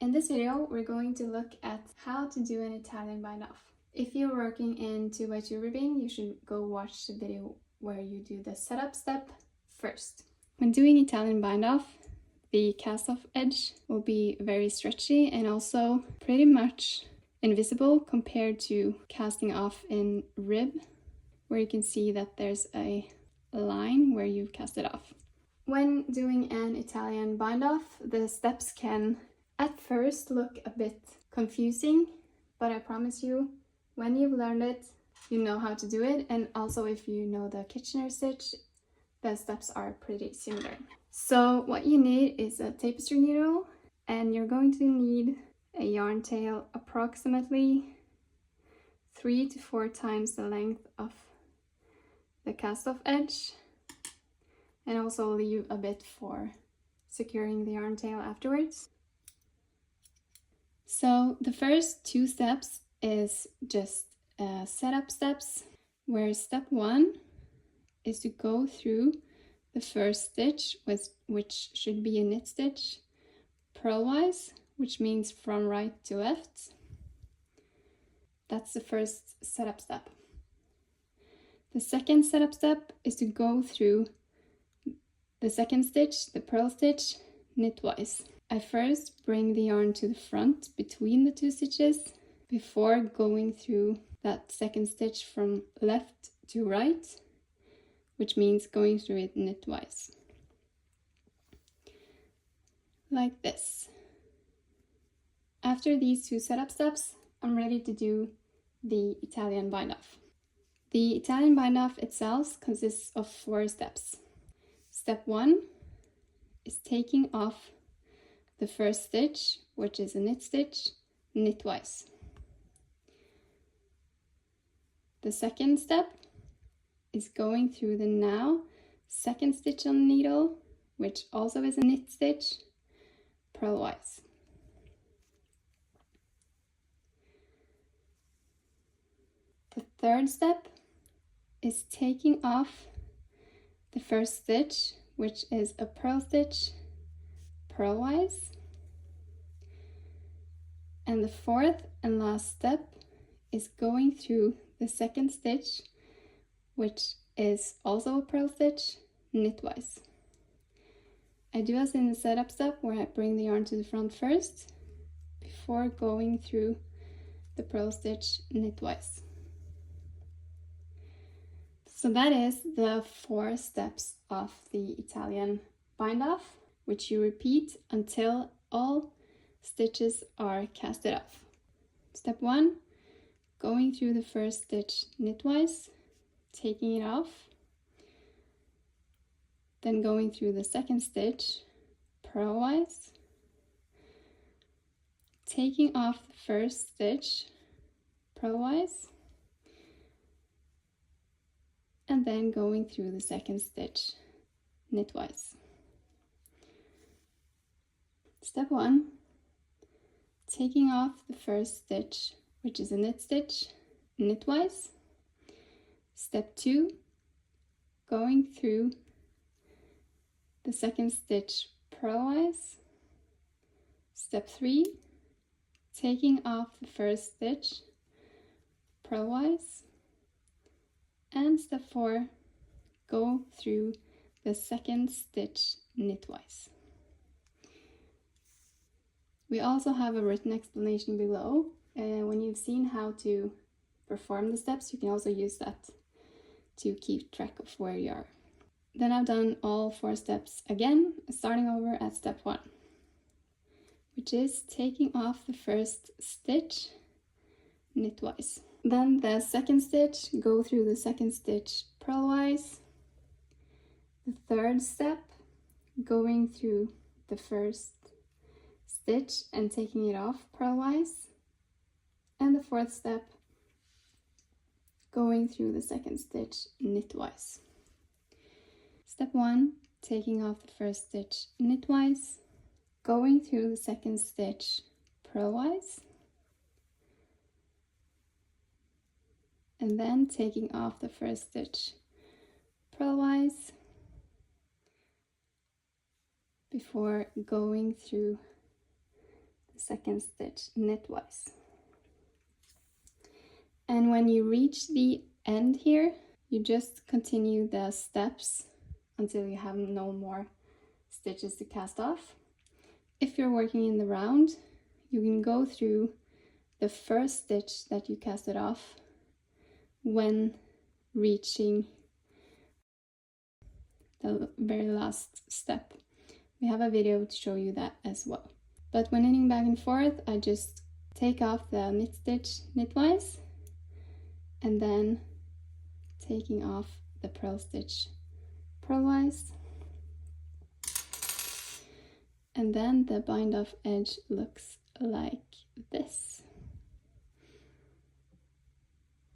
In this video, we're going to look at how to do an Italian bind-off. If you're working in 2x2 ribbing, you should go watch the video where you do the setup step first. When doing Italian bind-off, the cast-off edge will be very stretchy and also pretty much invisible compared to casting off in rib, where you can see that there's a line where you've cast it off. When doing an Italian bind-off, the steps can at first look a bit confusing, but I promise you, when you've learned it, you know how to do it, and also if you know the Kitchener stitch, the steps are pretty similar. So what you need is a tapestry needle, and you're going to need a yarn tail approximately 3 to 4 times the length of the cast-off edge, and also leave a bit for securing the yarn tail afterwards. So the first 2 steps is just setup steps, where step 1 is to go through the first stitch, which should be a knit stitch, purlwise, which means from right to left. That's the first setup step. The second setup step is to go through the second stitch, the purl stitch, knitwise. I first bring the yarn to the front between the 2 stitches before going through that second stitch from left to right, which means going through it knitwise. Like this. After these 2 setup steps, I'm ready to do the Italian bind-off. The Italian bind-off itself consists of 4 steps. Step 1 is taking off the first stitch, which is a knit stitch, knitwise. The second step is going through the now second stitch on the needle, which also is a knit stitch, purlwise. The third step is taking off the first stitch, which is a purl stitch, purlwise. And the fourth and last step is going through the second stitch, which is also a purl stitch, knitwise. I do as in the setup step, where I bring the yarn to the front first before going through the purl stitch knitwise. So that is the 4 steps of the Italian bind-off, which you repeat until all stitches are casted off. Step 1, going through the first stitch knitwise, taking it off, then going through the second stitch purlwise, taking off the first stitch purlwise, and then going through the second stitch knitwise. Step 1, taking off the first stitch, which is a knit stitch, knitwise. Step 2, going through the second stitch purlwise. Step 3, taking off the first stitch purlwise. And step 4, go through the second stitch knitwise. We also have a written explanation below. When you've seen how to perform the steps, you can also use that to keep track of where you are. Then I've done all 4 steps again, starting over at step 1, which is taking off the first stitch knitwise. Then the second stitch, go through the second stitch purlwise. The third step, going through the first stitch and taking it off purlwise. And the fourth step, going through the second stitch knitwise. Step 1, taking off the first stitch knitwise, going through the second stitch purlwise, and then taking off the first stitch purlwise before going through the second stitch knitwise. And when you reach the end here, you just continue the steps until you have no more stitches to cast off. If you're working in the round, you can go through the first stitch that you casted off when reaching the very last step. We have a video to show you that as well. But when knitting back and forth, I just take off the knit stitch knitwise and then taking off the purl stitch purlwise. And then the bind off edge looks like this.